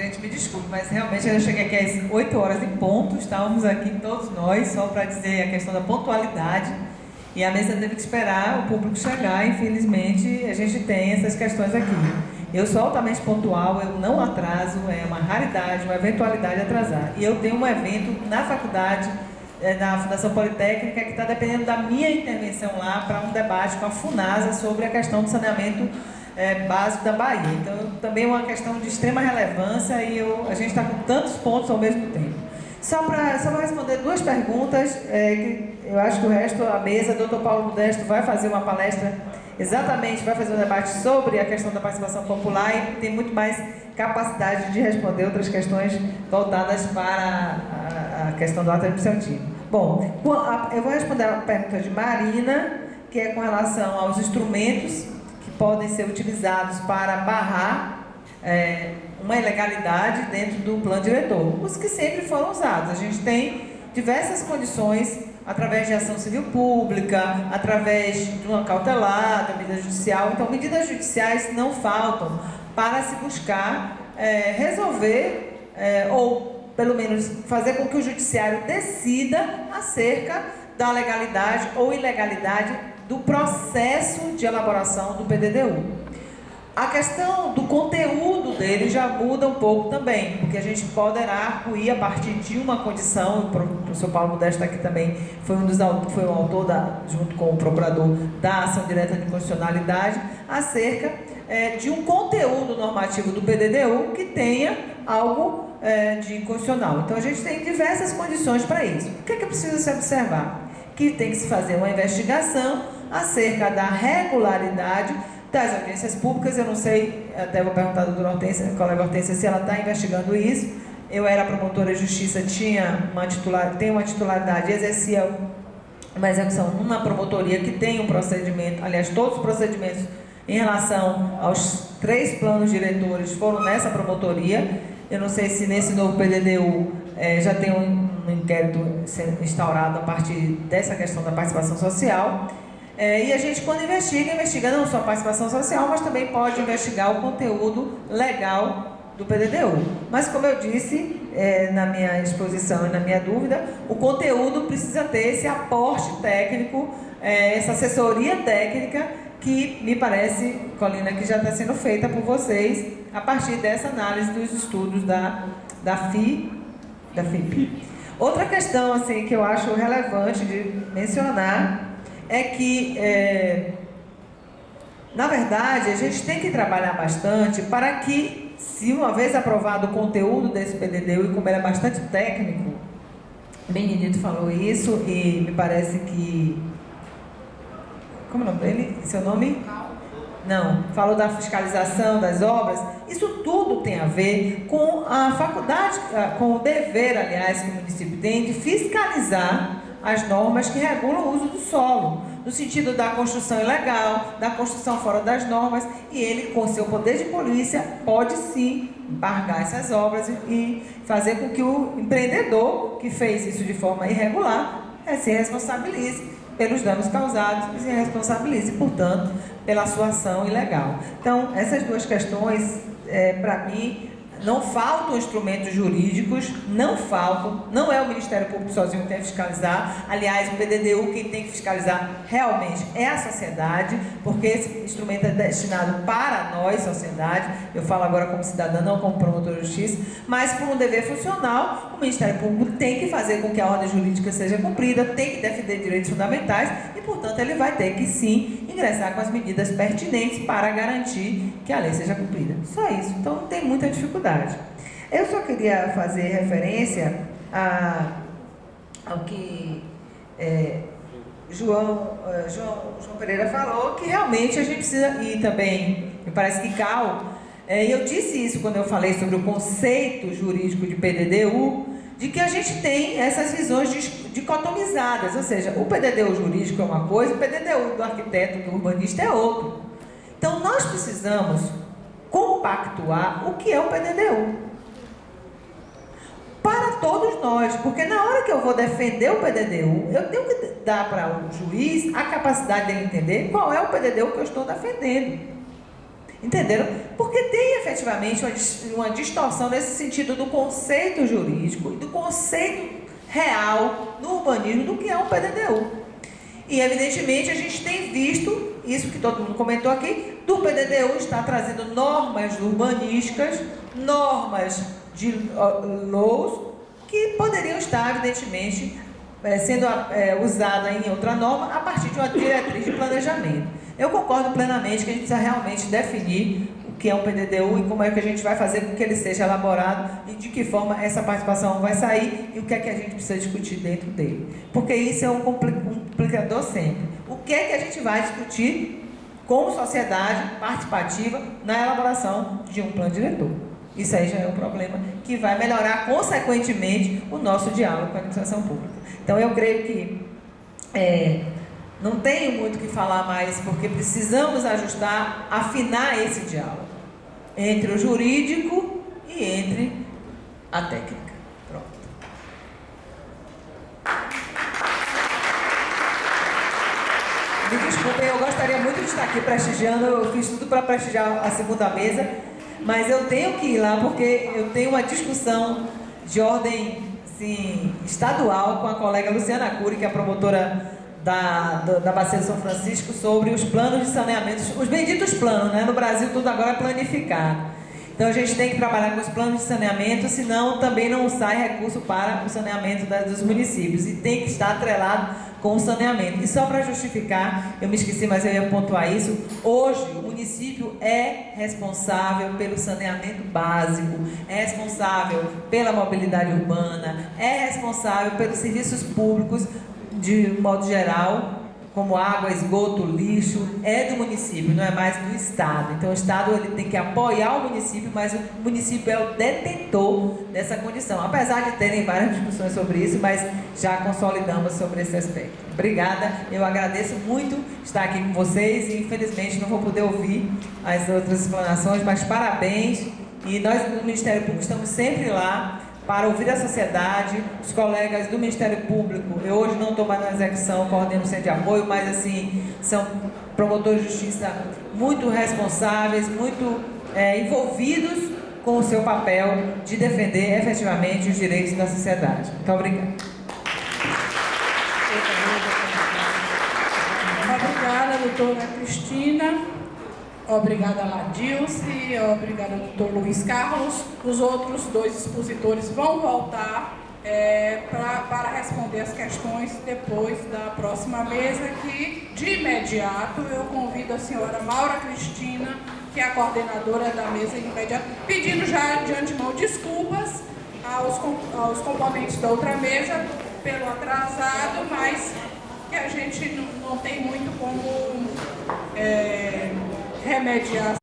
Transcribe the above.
Gente, me desculpe, mas realmente eu cheguei aqui às 8 horas em ponto, estávamos aqui todos nós, só para dizer a questão da pontualidade, e a mesa teve que esperar o público chegar, infelizmente a gente tem essas questões aqui. Eu sou altamente pontual, eu não atraso, é uma raridade, uma eventualidade atrasar. E eu tenho um evento na faculdade, na Fundação Politécnica, que está dependendo da minha intervenção lá para um debate com a FUNASA sobre a questão do saneamento básico da Bahia. Então, também é uma questão de extrema relevância e a gente está com tantos pontos ao mesmo tempo. Só para responder duas perguntas, que eu acho que o resto, a mesa, o Dr. Paulo Modesto vai fazer uma palestra, exatamente, vai fazer um debate sobre a questão da participação popular e tem muito mais capacidade de responder outras questões voltadas para a questão do ato administrativo. Bom, eu vou responder a pergunta de Marina, que é com relação aos instrumentos podem ser utilizados para barrar uma ilegalidade dentro do plano diretor. Os que sempre foram usados. A gente tem diversas condições, através de ação civil pública, através de uma cautelar, da medida judicial. Então, medidas judiciais não faltam para se buscar resolver ou, pelo menos, fazer com que o judiciário decida acerca da legalidade ou ilegalidade do processo de elaboração do PDDU. A questão do conteúdo dele já muda um pouco também, porque a gente poderá arguir a partir de uma condição, o professor Paulo Modesto aqui também foi o autor, junto com o procurador, da ação direta de constitucionalidade, acerca de um conteúdo normativo do PDDU que tenha algo de inconstitucional. Então a gente tem diversas condições para isso. O que é que precisa se observar? Que tem que se fazer uma investigação acerca da regularidade das audiências públicas. Eu não sei, até vou perguntar à doutora Hortência, colega Hortência, se ela está investigando isso. Eu era promotora de justiça, tenho uma titularidade, exercia uma execução numa promotoria que tem um procedimento, aliás, todos os procedimentos em relação aos 3 planos diretores foram nessa promotoria. Eu não sei se nesse novo PDDU já tem um inquérito sendo instaurado a partir dessa questão da participação social. E a gente, quando investiga não só a participação social, mas também pode investigar o conteúdo legal do PDDU. Mas, como eu disse na minha exposição e na minha dúvida, o conteúdo precisa ter esse aporte técnico, essa assessoria técnica, que me parece, Colina, que já está sendo feita por vocês a partir dessa análise dos estudos da FIP. Outra questão assim, que eu acho relevante de mencionar é que, na verdade, a gente tem que trabalhar bastante para que, se uma vez aprovado o conteúdo desse PDDU, e como ele é bastante técnico, Benedito falou isso, e me parece que... Como é o nome dele? Seu nome? Não, falou da fiscalização das obras. Isso tudo tem a ver com a faculdade, com o dever, aliás, que o município tem de fiscalizar as normas que regulam o uso do solo, no sentido da construção ilegal, da construção fora das normas, e ele, com seu poder de polícia, pode sim embargar essas obras e fazer com que o empreendedor que fez isso de forma irregular se responsabilize pelos danos causados e se responsabilize, portanto, pela sua ação ilegal. Então, essas duas questões, para mim, não faltam instrumentos jurídicos, não é o Ministério Público sozinho que tem que fiscalizar. Aliás, o PDDU, quem tem que fiscalizar realmente é a sociedade, porque esse instrumento é destinado para nós, sociedade. Eu falo agora como cidadã, não como promotor de justiça, mas por um dever funcional, o Ministério Público tem que fazer com que a ordem jurídica seja cumprida, tem que defender direitos fundamentais e, portanto, ele vai ter que sim ingressar com as medidas pertinentes para garantir que a lei seja cumprida. Só isso. Então, não tem muita dificuldade. Eu só queria fazer referência ao que João Pereira falou, que realmente a gente precisa, e também me parece que Cal, eu disse isso quando eu falei sobre o conceito jurídico de PDDU, de que a gente tem essas visões dicotomizadas, ou seja, o PDDU jurídico é uma coisa, o PDDU do arquiteto, do urbanista é outro. Então, nós precisamos compactuar o que é o PDDU para todos nós, porque na hora que eu vou defender o PDDU, eu tenho que dar para o juiz a capacidade dele entender qual é o PDDU que eu estou defendendo. Entenderam? Porque tem efetivamente uma distorção nesse sentido do conceito jurídico e do conceito real no urbanismo do que é um PDDU. E evidentemente a gente tem visto, isso que todo mundo comentou aqui, do PDDU está trazendo normas urbanísticas, normas de laws, que poderiam estar evidentemente sendo usada em outra norma a partir de uma diretriz de planejamento. Eu concordo plenamente que a gente precisa realmente definir o que é um PDDU e como é que a gente vai fazer com que ele seja elaborado e de que forma essa participação vai sair e o que é que a gente precisa discutir dentro dele. Porque isso é um complicador sempre. O que é que a gente vai discutir como sociedade participativa na elaboração de um plano diretor? Isso aí já é um problema que vai melhorar consequentemente o nosso diálogo com a administração pública. Então eu creio que não tenho muito o que falar mais, porque precisamos ajustar, afinar esse diálogo entre o jurídico e entre a técnica. Pronto. Me desculpem, eu gostaria muito de estar aqui prestigiando, eu fiz tudo para prestigiar a segunda mesa, mas eu tenho que ir lá porque eu tenho uma discussão de ordem assim, estadual com a colega Luciana Cury, que é a promotora da Bacia de São Francisco, sobre os planos de saneamento, os benditos planos, né? No Brasil tudo agora é planificado. Então a gente tem que trabalhar com os planos de saneamento, senão também não sai recurso para o saneamento dos municípios, e tem que estar atrelado com o saneamento. E só para justificar, eu me esqueci, mas eu ia pontuar isso, hoje o município é responsável pelo saneamento básico, é responsável pela mobilidade urbana, é responsável pelos serviços públicos de modo geral, como água, esgoto, lixo, é do município, não é mais do Estado. Então o Estado ele tem que apoiar o município, mas o município é o detentor dessa condição. Apesar de terem várias discussões sobre isso, mas já consolidamos sobre esse aspecto. Obrigada, eu agradeço muito estar aqui com vocês e infelizmente não vou poder ouvir as outras explanações, mas parabéns. E nós do Ministério Público estamos sempre lá para ouvir a sociedade, os colegas do Ministério Público. Eu hoje não estou mais na execução, coordeno o centro de apoio, mas assim, são promotores de justiça muito responsáveis, muito envolvidos com o seu papel de defender efetivamente os direitos da sociedade. Muito obrigada. Obrigada, doutora Cristina. Obrigada, Ladilce. Obrigada, doutor Luiz Carlos. Os outros dois expositores vão voltar para responder as questões depois da próxima mesa, que de imediato eu convido a senhora Maura Cristina, que é a coordenadora da mesa imediata, pedindo já de antemão desculpas aos componentes da outra mesa pelo atrasado, mas que a gente não tem muito como remediar